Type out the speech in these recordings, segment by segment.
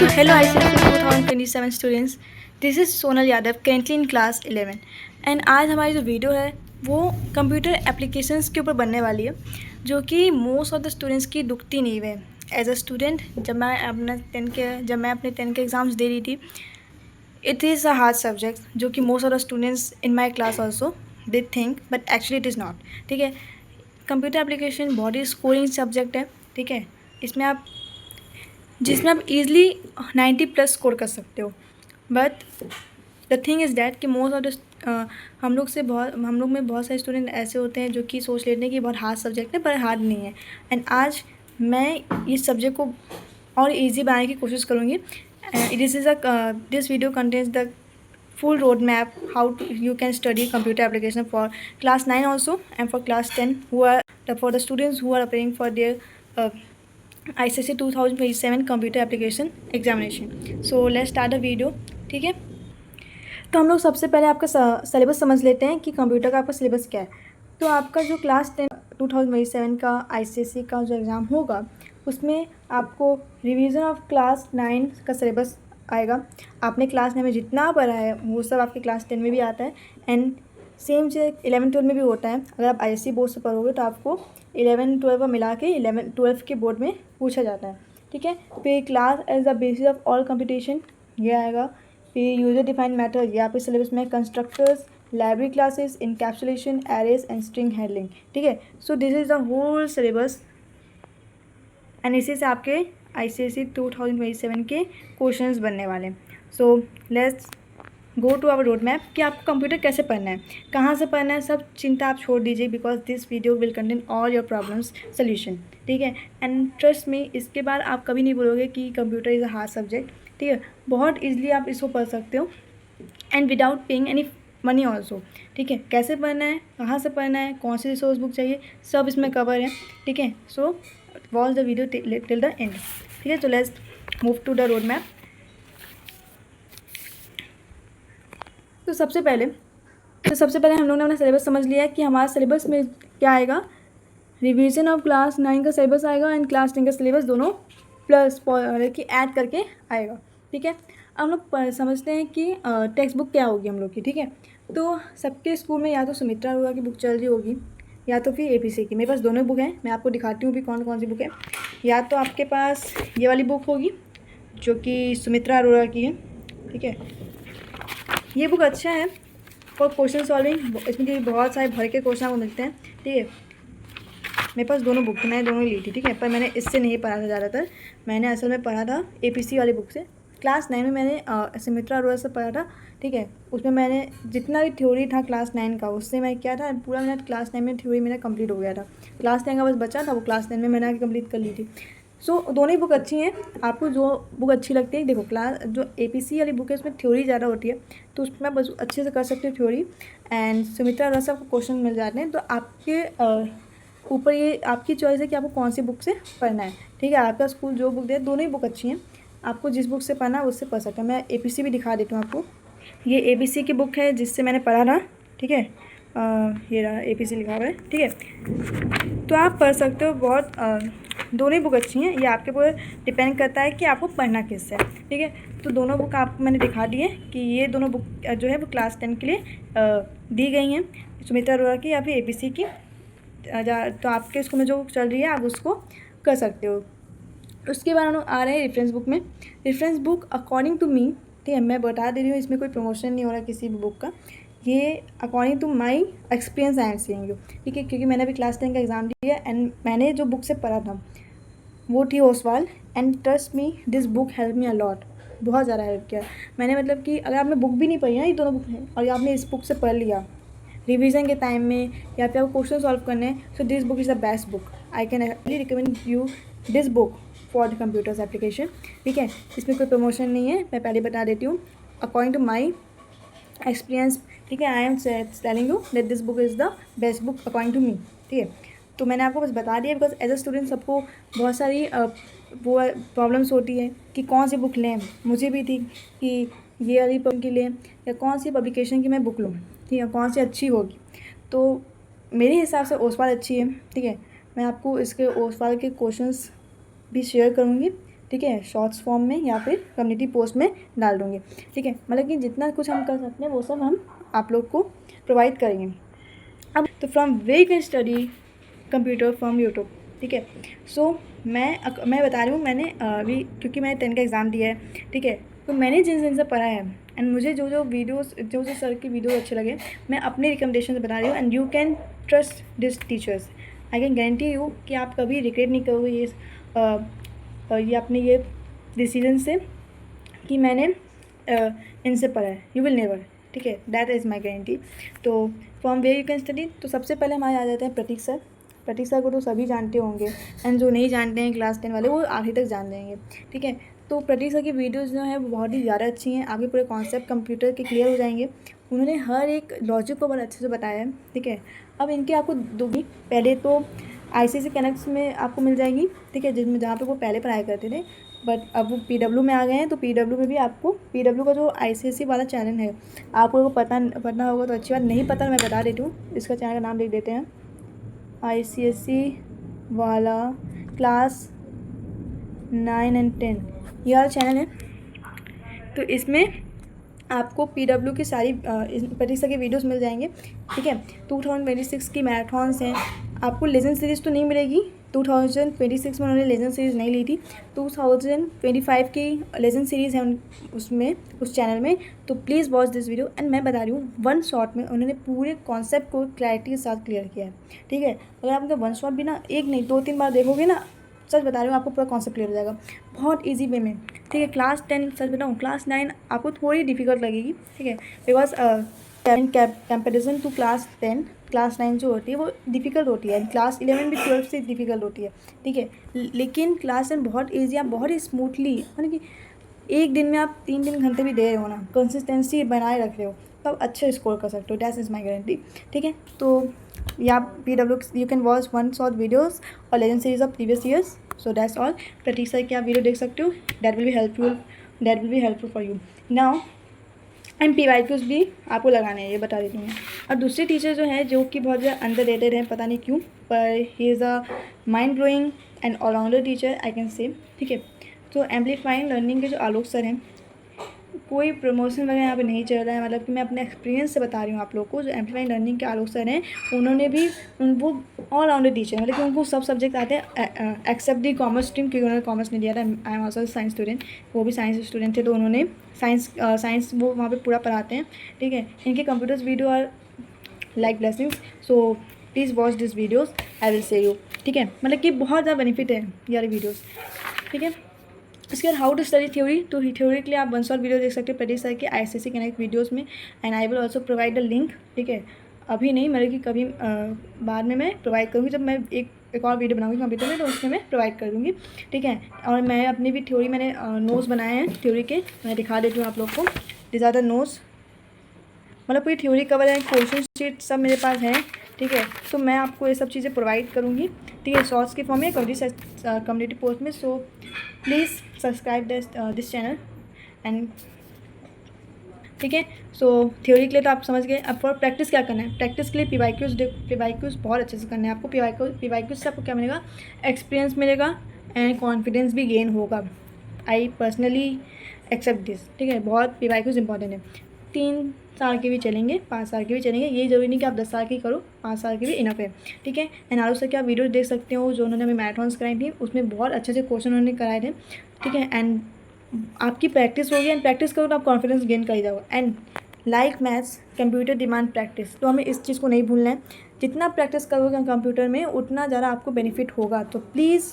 So hello ICSE 2027 students, this is Sonal Yadav currently in class 11 and आज हमारी जो video है वो कंप्यूटर एप्लीकेशंस के ऊपर बनने वाली है जो कि मोस्ट ऑफ द स्टूडेंट्स की दुखती नींव है। एज अ स्टूडेंट जब मैं अपने 10 के एग्ज़ाम्स दे रही थी, it is a hard subject जो कि most of the students in my class also they think, but actually it is not. ठीक है, कंप्यूटर एप्लीकेशन बहुत ही स्कोरिंग सब्जेक्ट है। ठीक है, जिसमें आप इजीली 90+ स्कोर कर सकते हो। But the thing is that कि मोस्ट ऑफ द हम लोग में बहुत सारे स्टूडेंट ऐसे होते हैं जो कि सोच लेते हैं कि बहुत हार्ड सब्जेक्ट है, पर हार्ड नहीं है। एंड आज मैं इस सब्जेक्ट को और ईजी बनाने की कोशिश करूँगी। This video contains the full roadmap how you can study computer application for class 9 also and for class 10 for the students who are preparing for their ICSE 2027 computer application examination. So let's start the video. ठीक है, तो हम लोग सबसे पहले आपका syllabus समझ लेते हैं कि कंप्यूटर का आपका सिलेबस क्या है। तो आपका जो क्लास 10 2027 का ICSE का जो एग्ज़ाम होगा उसमें आपको रिवीजन ऑफ क्लास 9 का सिलेबस आएगा। आपने क्लास 9 में जितना पढ़ा है वो सब आपके क्लास 10 में भी आता है एंड सेम चीज़ 11-12 में भी होता है। अगर आप ICSE बोर्ड से पढ़ोगे तो आपको 11-12 का मिला के 11-12 के बोर्ड में पूछा जाता है। ठीक है, फिर class as the basis of all competition ये आएगा। फिर यूजर डिफाइंड मैथड, ये आपके सिलेबस में constructors, library classes, encapsulation, arrays and string handling. ठीक है, so this is the whole syllabus and इसी से आपके ICSE 2027 के क्वेश्चंस बनने वाले हैं। So let's go to our road map कि आपको कंप्यूटर कैसे पढ़ना है, कहाँ से पढ़ना है, सब चिंता आप छोड़ दीजिए because this video will contain all your problems solution. ठीक है, एंड ट्रस्ट में इसके बाद आप कभी नहीं बोलोगे कि computer is a hard subject. ठीक है, बहुत ईजिली आप इसको पढ़ सकते हो and without paying any money also. ठीक है, कैसे पढ़ना है, कहाँ से पढ़ना है, कौन सी रिसोर्स बुक चाहिए, सब इसमें कवर है। ठीक है, so watch the video till the end. ठीक है, तो let's move to the road map. तो सबसे पहले हम लोग ने अपना सिलेबस समझ लिया है कि हमारा सिलेबस में क्या आएगा। रिवीजन ऑफ क्लास 9 का सिलेबस आएगा एंड क्लास 10 का सिलेबस दोनों प्लस की ऐड करके आएगा। ठीक है, अब हम लोग समझते हैं कि टेक्स्ट बुक क्या होगी हम लोग की। ठीक है, तो सबके स्कूल में या तो सुमित्रा अरोड़ा की बुक चल रही होगी या तो फिर APC की। मेरे पास दोनों बुक हैं, मैं आपको दिखाती हूँ भी कौन कौन सी बुक है। या तो आपके पास ये वाली बुक होगी जो कि सुमित्रा अरोड़ा की है। ठीक है, ये बुक अच्छा है फॉर क्वेश्चन सॉल्विंग, इसमें कि बहुत सारे भर के क्वेश्चन आपको मिलते हैं। ठीक है, मेरे पास दोनों बुक थी, मैंने दोनों ली थी। ठीक है, पर मैंने इससे नहीं पढ़ा था ज़्यादातर, मैंने असल में पढ़ा था APC वाली बुक से। क्लास 9 में मैंने सुमित्रा अरोड़ा से पढ़ा था। ठीक है, उसमें मैंने जितना भी थ्योरी था क्लास 9 का उससे मैं क्या था पूरा मेरा क्लास 9 में थ्योरी मेरा कंप्लीट हो गया था। क्लास 10 का बस बचा था, वो क्लास 10 में मैंने आगे कंप्लीट कर ली थी। सो दोनों ही बुक अच्छी हैं, आपको जो बुक अच्छी लगती है। देखो क्लास जो APC वाली बुक है उसमें थ्योरी ज़्यादा होती है तो उसमें आप बस अच्छे से कर सकते हो थ्योरी एंड सुमित्रा अरोड़ा से आपको क्वेश्चन मिल जाते हैं। तो आपके ऊपर ये आपकी चॉइस है कि आपको कौन सी बुक से पढ़ना है। ठीक है, आपका स्कूल जो बुक दे, दोनों ही बुक अच्छी हैं, आपको जिस बुक से पढ़ना है उससे पढ़ सकते हैं। मैं APC भी दिखा देती हूँ आपको। ये APC की बुक है जिससे मैंने पढ़ा था। ठीक है, ये रहा APC लिखा हुआ है। ठीक है, तो आप पढ़ सकते हो, बहुत दोनों ही बुक अच्छी हैं। ये आपके ऊपर डिपेंड करता है कि आपको पढ़ना किससे है। ठीक है, तो दोनों बुक आपको मैंने दिखा दी है कि ये दोनों बुक जो है वो क्लास 10 के लिए दी गई हैं, सुमित्रा अरोड़ा की या फिर APC की। तो आपके स्कूल में जो बुक चल रही है आप उसको कर सकते हो। उसके बाद हम लोग आ रहे हैं रेफरेंस बुक में। Reference book according to me, ठीक है, मैं बता दे रही हूँ, इसमें कोई प्रमोशन नहीं हो रहा किसी भी बुक का। ये according to my experience I am saying you. ठीक है, क्योंकि मैंने भी क्लास 10 का एग्ज़ाम दिया एंड मैंने जो बुक से पढ़ा था वो थी Oswal and trust me this book help me a lot, बहुत ज़्यादा हेल्प किया मैंने। मतलब कि अगर आपने बुक भी नहीं पढ़ी ना, ये दोनों बुक हैं, और आपने इस बुक से पढ़ लिया रिवीजन के टाइम में या फिर आपको क्वेश्चन सॉल्व करने हैं, so this book is the best book. I can recommend you this book for the computers application. ठीक है, इसमें कोई प्रमोशन नहीं है, मैं पहले बता देती हूँ अकॉर्डिंग टू माई एक्सपीरियंस। ठीक है, I am telling you that this book is the best book according to me. ठीक है, तो मैंने आपको बस बता दिया बिकॉज एज अ स्टूडेंट सबको बहुत सारी वो प्रॉब्लम्स होती है कि कौन सी बुक लें। मुझे भी थी कि ये वाली पब्लिक की लें या कौन सी पब्लिकेशन की मैं बुक लूँ, ठीक है, कौन सी अच्छी होगी। तो मेरे हिसाब से ओसवाल अच्छी है। ठीक है, मैं आपको इसके ओसवाल के क्वेश्चंस भी शेयर करूँगी ठीक है, शॉर्ट्स फॉर्म में या फिर कम्युनिटी पोस्ट में डाल दूँगी। ठीक है, मतलब कि जितना कुछ हम कर सकते हैं वो सब हम आप लोग को प्रोवाइड करेंगे। अब तो from way you can study computer from YouTube. ठीक है, सो मैं बता रही हूँ, मैंने अभी क्योंकि मैंने 10 का एग्ज़ाम दिया है, ठीक है, तो मैंने जिन से पढ़ा है एंड मुझे जो सर की वीडियो अच्छे लगे, मैं अपने रिकमेंडेशन से बता रही हूँ। And you can trust this teachers. I can guarantee you कि आप कभी रिग्रेट नहीं करोगे ये अपने ये डिसीजन से कि मैंने इनसे पढ़ा है। You will never. ठीक है, दैट इज़ माई गारंटी। तो from where you can study, तो सबसे पहले हमारे आ जाते हैं प्रतीक सर। प्रतीक सर को तो सभी जानते होंगे एंड जो नहीं जानते हैं क्लास 10 वाले वो आखिर तक जान लेंगे। ठीक है, तो प्रतीक सर की वीडियोज़ जो हैं वो बहुत ही ज़्यादा अच्छी हैं। आगे पूरे कॉन्सेप्ट कंप्यूटर के क्लियर हो जाएंगे। उन्होंने हर एक लॉजिक को बहुत अच्छे से बताया है। ठीक है, अब इनके आपको दूंगी, पहले तो ICSE कनेक्ट्स में आपको मिल जाएगी। ठीक है, जिसमें जहाँ पे वो पहले पढ़ाई करते थे, बट अब वो PW में आ गए हैं। तो PW में भी आपको PW का जो ICSE वाला चैनल है आप लोगों को पता होगा तो अच्छी बात, नहीं पता मैं बता देती हूँ। इसका चैनल का नाम लिख देते हैं, ICSE वाला क्लास 9 एंड 10, ये वाला चैनल है। तो इसमें आपको PW की सारी परीक्षा की वीडियोस मिल जाएंगे। ठीक है, 2026 की मैराथन्स हैं। आपको लेजेंड सीरीज़ तो नहीं मिलेगी, 2026 में उन्होंने लेजेंड सीरीज़ नहीं ली थी। 2025 की लेजेंड सीरीज़ है उसमें, उस चैनल में। तो please watch this video. And मैं बता रही हूँ, वन शॉट में उन्होंने पूरे कॉन्सेप्ट को क्लैरिटी के साथ क्लियर किया है। ठीक है, अगर आप उनका वन शॉट भी ना 1 नहीं 2-3 बार देखोगे ना, सच बता रही हूँ, आपको पूरा कॉन्सेप्ट क्लियर हो जाएगा बहुत ईजी वे में। ठीक है, क्लास 10 सच बताऊँ, क्लास 9 आपको थोड़ी डिफिकल्ट लगेगी। ठीक है, because comparison to class 10 class 9 जो होती है वो डिफ़िकल्ट होती है। क्लास 11 भी 12 से डिफ़िकल्ट होती है। ठीक है, लेकिन क्लास 10 बहुत ईजी, आप बहुत ही स्मूथली, मतलब कि एक दिन में आप 3 घंटे भी दे रहे हो ना, कंसिस्टेंसी बनाए रख रहे हो, तो आप अच्छे स्कोर कर सकते हो। That is my guarantee. ठीक है, तो या PW you can watch one shot videos और legend series of previous years. So that's all. Pratik sir की आप वीडियो देख सकते हो, that will be helpful for you. Now and PYQs भी आपको लगाने हैं, ये बता देती हूँ। और दूसरे टीचर जो हैं, जो कि बहुत ज़्यादा अंडररेटेड हैं, पता नहीं क्यों, पर he is a mind blowing and all rounder teacher I can say. ठीक है, तो एम्पलीफाइंग लर्निंग के जो आलोक सर हैं, कोई प्रमोशन वगैरह यहाँ पे नहीं चल रहा है, मतलब कि मैं अपने एक्सपीरियंस से बता रही हूँ आप लोग को। जो एम्पलीफाइंग लर्निंग के आलोक सर हैं, उन्होंने भी वो ऑलराउंडर टीचर, मतलब कि उनको सब सब्जेक्ट आते हैं एक्सेप्ट दी कॉमर्स स्ट्रीम, क्योंकि उन्होंने कॉमर्स नहीं दिया था। I am also science student, वो भी साइंस स्टूडेंट थे, तो उन्होंने साइंस वो वहाँ पे पूरा पढ़ाते हैं। ठीक है, इनके computers video are like blessings, so please watch this videos, I will say you. ठीक है, मतलब कि बहुत ज़्यादा बेनिफिट है यार वीडियोज़। ठीक है, इसके बाद हाउ टू स्टडी थ्योरी, तो थ्योरी के लिए आप वन शॉट वीडियो देख सकते हो प्रतीक सर के ICSE कनेक्ट वीडियोज़ में। And I will also provide the link. ठीक है, अभी नहीं, मतलब कि कभी बाद में मैं प्रोवाइड करूँगी, जब मैं एक और वीडियो बनाऊँगी कंप्यूटर में, तो उसमें मैं प्रोवाइड कर दूँगी। ठीक है, और मैं अपनी भी थ्योरी, मैंने नोट्स बनाए हैं थ्योरी के, मैं दिखा देती हूँ आप लोग को। दिस आर द नोट्स, मतलब पूरी थ्योरी कवर है, क्वेश्चन शीट सब मेरे पास है। ठीक है, तो मैं आपको ये सब चीज़ें प्रोवाइड करूँगी। ठीक है, शॉर्ट्स के फॉर्म में कम्युनिटी पोस्ट में। So please subscribe this channel and ठीक है। सो थ्योरी के लिए तो आप समझ गए। अब फॉर प्रैक्टिस क्या करना है, प्रैक्टिस के लिए PYQs बहुत अच्छे से करने हैं आपको। PYQs से आपको क्या मिलेगा, एक्सपीरियंस मिलेगा एंड कॉन्फिडेंस भी गेन होगा। I personally accept this. ठीक है, बहुत PYQs इंपॉर्टेंट है। 3 साल के भी चलेंगे, 5 साल के भी चलेंगे, ये ज़रूरी नहीं कि आप 10 साल की करो, 5 साल के भी इनफ है। ठीक है, एंड आलोक सर की आप वीडियो देख सकते हो, जो उन्होंने हमें मैराथन्स कराई थी, उसमें बहुत अच्छे से क्वेश्चन उन्होंने कराए थे। ठीक है, एंड आपकी प्रैक्टिस होगी, एंड प्रैक्टिस करो तो आप कॉन्फिडेंस गेन कर ही जाओगे। And like maths computer demand practice, तो हमें इस चीज़ को नहीं भूलना है। जितना प्रैक्टिस करोगे कंप्यूटर में, उतना ज़्यादा आपको बेनिफिट होगा। तो प्लीज़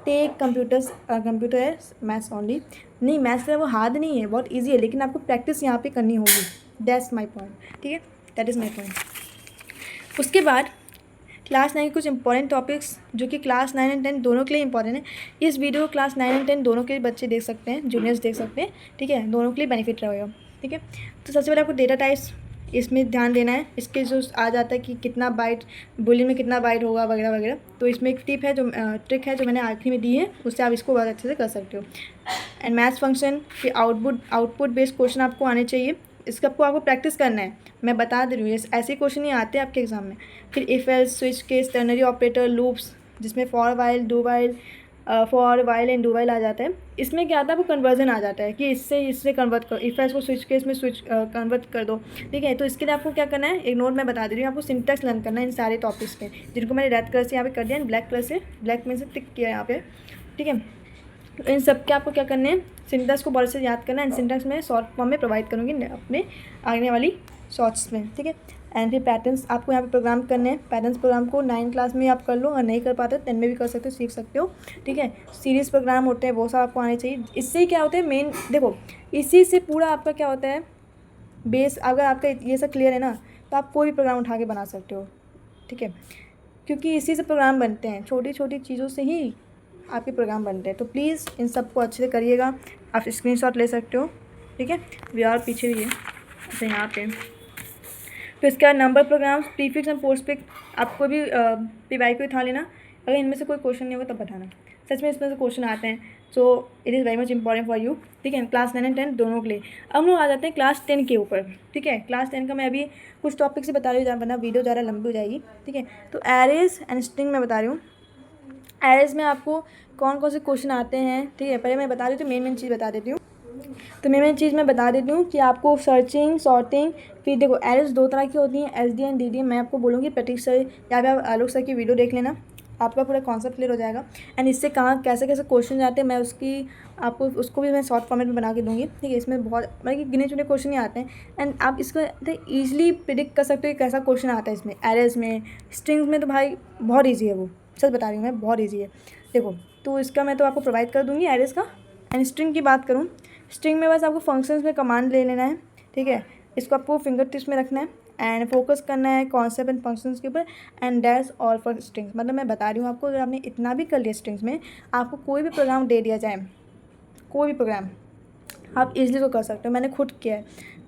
टेक कंप्यूटर है मैथ्स ओनली। नहीं, मैथ्स वो हार्ड नहीं है, बहुत ईजी है, लेकिन आपको प्रैक्टिस यहाँ पे करनी होगी। That's my point. ठीक है, दैट इज़ माई पॉइंट। उसके बाद क्लास 9 के कुछ इंपॉर्टेंट टॉपिक्स, जो कि क्लास 9 एंड 10 दोनों के लिए इंपॉर्टेंट है। इस वीडियो को क्लास 9 एंड 10 दोनों के बच्चे देख सकते हैं, जूनियर्स देख सकते हैं। ठीक है, दोनों के लिए बेनिफिट रहेगा। ठीक है, तो सबसे पहले आपको डेटा टाइप्स, इसमें ध्यान देना है। इसके जो आ जाता है कि कितना बाइट, बुलियन में कितना बाइट होगा वगैरह वगैरह, तो इसमें एक ट्रिक है जो मैंने आखिरी में दी है, उससे आप इसको बहुत अच्छे से कर सकते हो। एंड मैथ्स फंक्शन के आउटपुट बेस्ड क्वेश्चन आपको आने चाहिए। इसका आपको प्रैक्टिस करना है, मैं बता दे रही हूँ, ऐसे क्वेश्चन ही आते हैं आपके एग्जाम में। फिर if else, switch case, ternary operator, loops, जिसमें for while, do while, for while and do while आ जाता है। इसमें क्या आता है, वो कन्वर्जन आ जाता है कि इससे कन्वर्ट करो, इफ एल्स को स्विच केस में स्विच कन्वर्ट कर दो, ठीक है। तो इसके लिए आपको क्या करना है, एक नोट मैं बता दे रही हूँ, आपको सिंटैक्स लर्न करना है इन सारे टॉपिक्स पे, जिनको मैंने रेड कलर से यहाँ पे कर दिया, ब्लैक में से टिक किया यहाँ पे, ठीक है। तो इन सब के आपको क्या करने हैं, सिंटैक्स को बहुत से याद करना है। एंड सिंटैक्स मैं शॉर्ट फॉर्म में प्रोवाइड करूँगी अपने आने वाली शॉर्ट्स में, ठीक है। एंड फिर पैटर्न्स आपको यहाँ पे प्रोग्राम करने हैं। पैटर्न्स प्रोग्राम को 9 क्लास में आप कर लो, और नहीं कर पाते 10 में भी कर सकते हो, सीख सकते हो, ठीक है। सीरीज प्रोग्राम होते हैं, वो सब आपको आने चाहिए। इससे क्या होता है, मेन देखो, इसी से पूरा आपका क्या होता है बेस, अगर आपका ये सब क्लियर है ना, तो आप कोई भी प्रोग्राम उठा के बना सकते हो, ठीक है। क्योंकि इसी से प्रोग्राम बनते हैं, छोटी छोटी चीज़ों से ही आपके प्रोग्राम बनते हैं। तो प्लीज़ इन सबको अच्छे से करिएगा। आप स्क्रीनशॉट ले सकते हो, ठीक है। VR पीछे भी है, अच्छा यहाँ पे। तो इसका number programs, prefix and postfix आपको भी PY को उठा लेना। अगर इनमें से कोई क्वेश्चन नहीं होगा तब बताना, सच में इसमें से क्वेश्चन आते हैं। So it is very much important for you, ठीक है। क्लास 9 एंड 10 दोनों के लिए। अब हम लोग आ जाते हैं क्लास 10 के ऊपर, ठीक है। क्लास 10 का मैं अभी कुछ टॉपिक से बता रही हूँ, वरना वीडियो ज़्यादा लंबी हो जाएगी, ठीक है। तो एरेज एंड स्ट्रिंग में बता रही हूँ। एरेज में आपको कौन कौन से क्वेश्चन आते हैं, ठीक है। पहले मैं बता देती हूँ, मेन चीज़ बता देती हूँ। तो मेन चीज़ मैं बता देती हूँ कि आपको सर्चिंग, सॉर्टिंग, फिर देखो एरेज 2 तरह की होती हैं, SD एंड DD। मैं आपको बोलूँगी प्रतीक सर या फिर आलोक सर की वीडियो देख लेना, आपका पूरा कॉन्सेप्ट क्लियर हो जाएगा। एंड इससे कहाँ कैसे कैसे क्वेश्चन आते हैं, मैं उसको भी मैं शॉर्ट फॉर्मेट में बना के दूँगी, ठीक है। इसमें बहुत मतलब कि गिने चुने क्वेश्चन ही आते हैं, एंड आप इसको ईजिली प्रिडिक्ट कर सकते हो कि कैसा क्वेश्चन आता है इसमें। एरेज में, स्ट्रिंग्स में तो भाई बहुत ईजी है, वो सच बता रही हूँ मैं, बहुत ईजी है। देखो, तो इसका मैं तो आपको प्रोवाइड कर दूँगी एरेज का। एंड स्ट्रिंग की बात करूँ, स्ट्रिंग में बस आपको फंक्शंस में कमांड ले लेना है, ठीक है। इसको आपको फिंगर टिप्स में रखना है एंड फोकस करना है कॉन्सेप्ट एंड फंक्शंस के ऊपर। And that's all for strings. मतलब मैं बता रही हूँ आपको, अगर आपने इतना भी कर लिया स्ट्रिंग्स में, आपको कोई भी प्रोग्राम दे दिया जाए, कोई भी प्रोग्राम आप इजीली तो कर सकते हो। मैंने खुद किया है,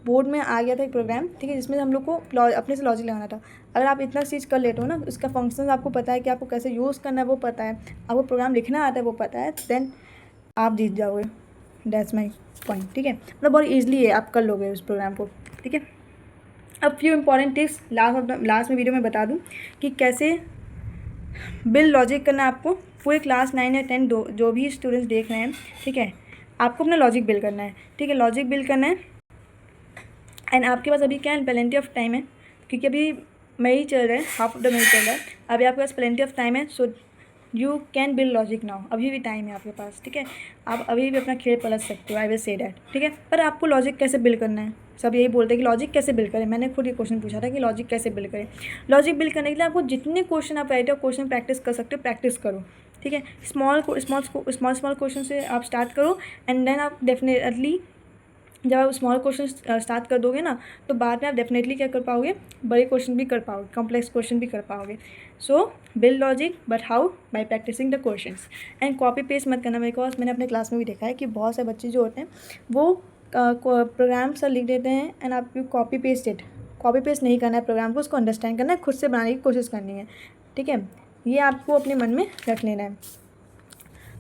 बोर्ड में आ गया था एक प्रोग्राम, ठीक है, जिसमें हम लोग को अपने से लॉजिक लगाना था। अगर आप इतना चीज़ कर लेते हो ना, इसका फंक्शंस आपको पता है कि आपको कैसे यूज़ करना है, वो पता है, आपको प्रोग्राम लिखना आता है, वो पता है, देन आप जीत जाओगे। दैट्स माई पॉइंट, ठीक है। मतलब बहुत ईजिली है, आप कर लोगे उस प्रोग्राम को, ठीक है। अब फ्यू इंपॉर्टेंट टिप्स लास्ट में वीडियो में बता दूं कि कैसे बिल्ड लॉजिक करना है आपको। पूरे क्लास 9 या 10 जो भी स्टूडेंट्स देख रहे हैं, ठीक है, आपको अपना लॉजिक बिल्ड करना है, ठीक है। लॉजिक बिल्ड करना है, एंड आपके पास अभी क्या है, प्लेंटी ऑफ टाइम है, क्योंकि अभी मई चल रहा है, हाफ ऑफ द मई चल रहा है, अभी आपके पास प्लेंटी ऑफ टाइम है। So you can build logic now, अभी भी टाइम है आपके पास, ठीक है। आप अभी भी अपना खेल पलट सकते हो, आई विल से दैट, ठीक है। पर आपको लॉजिक कैसे बिल्ड करना है, सब यही बोलते हैं कि लॉजिक कैसे बिल्ड करें। मैंने खुद ये क्वेश्चन पूछा था कि लॉजिक कैसे बिल्ड करें। लॉजिक बिल्ड करने के लिए आपको जितने क्वेश्चन आप राइट हो, क्वेश्चन प्रैक्टिस कर सकते हो, प्रैक्टिस करो, ठीक है। स्मॉल क्वेश्चन से आप स्टार्ट करो, एंड देन आप डेफिनेटली जब आप स्मॉल क्वेश्चन स्टार्ट कर दोगे ना, तो बाद में आप डेफिनेटली क्या कर पाओगे, बड़े क्वेश्चन भी कर पाओगे, कॉम्प्लेक्स क्वेश्चन भी कर पाओगे। So build logic, but how, by practicing the questions. And copy paste मत करना, बिकॉज मैंने अपने क्लास में भी देखा है कि बहुत से बच्चे जो होते हैं वो प्रोग्राम सा लिख देते हैं, एंड आप कॉपी पेस्ट नहीं करना है प्रोग्राम को, उसको अंडरस्टैंड करना है, खुद से बनाने की कोशिश करनी है, ठीक है। ये आपको अपने मन में रख लेना है।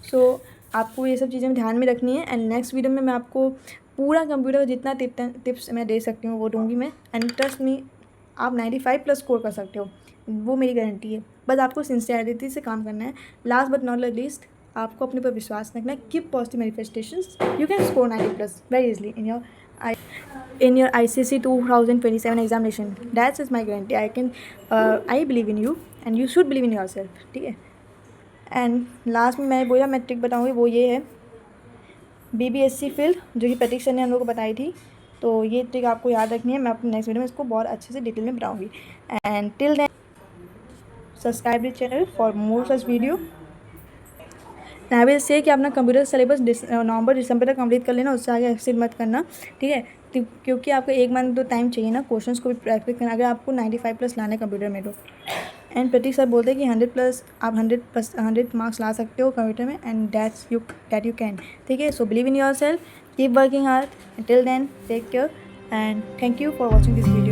सो आपको ये सब चीज़ें ध्यान में रखनी है। एंड नेक्स्ट वीडियो में मैं आपको पूरा कंप्यूटर का जितना टिप्स मैं दे सकती हूँ वो दूँगी मैं। एंड ट्रस्ट मी, आप 95+ स्कोर कर सकते हो, वो मेरी गारंटी है। बस आपको सिंसियरिटी से काम करना है। लास्ट बट नॉट लीस्ट, आपको अपने पर विश्वास रखना है। Keep positive manifestations, you can score 90+ very easily in your ICSE 2027 examination. That is my guarantee. I believe in you and you should believe in yourself, ठीक है। एंड लास्ट में मैं बोला मैं ट्रिक बताऊँगी, वो ये है BBSC फील्ड, जो कि प्रतीक सर ने हम लोग को बताई थी। तो ये ट्रिक आपको याद रखनी है। मैं अपने नेक्स्ट वीडियो में इसको बहुत अच्छे से डिटेल में बताऊँगी। And till then subscribe the channel for more such video. I will say कि अपना कंप्यूटर सिलेबस नवंबर दिसंबर तक कंप्लीट कर लेना, उससे आगे एक्सीड मत करना, ठीक है। क्योंकि आपको 1 मंथ तो टाइम चाहिए ना क्वेश्चंस को भी प्रैक्टिस करना, अगर आपको 95+ लाना है कंप्यूटर में तो। एंड प्रतीक सर बोलते हैं कि 100+ आप 100 मार्क्स ला सकते हो कंप्यूटर में, एंड दैट यू कैन, ठीक है। So believe in your self, keep working hard. Till then take care and thank you for watching this video.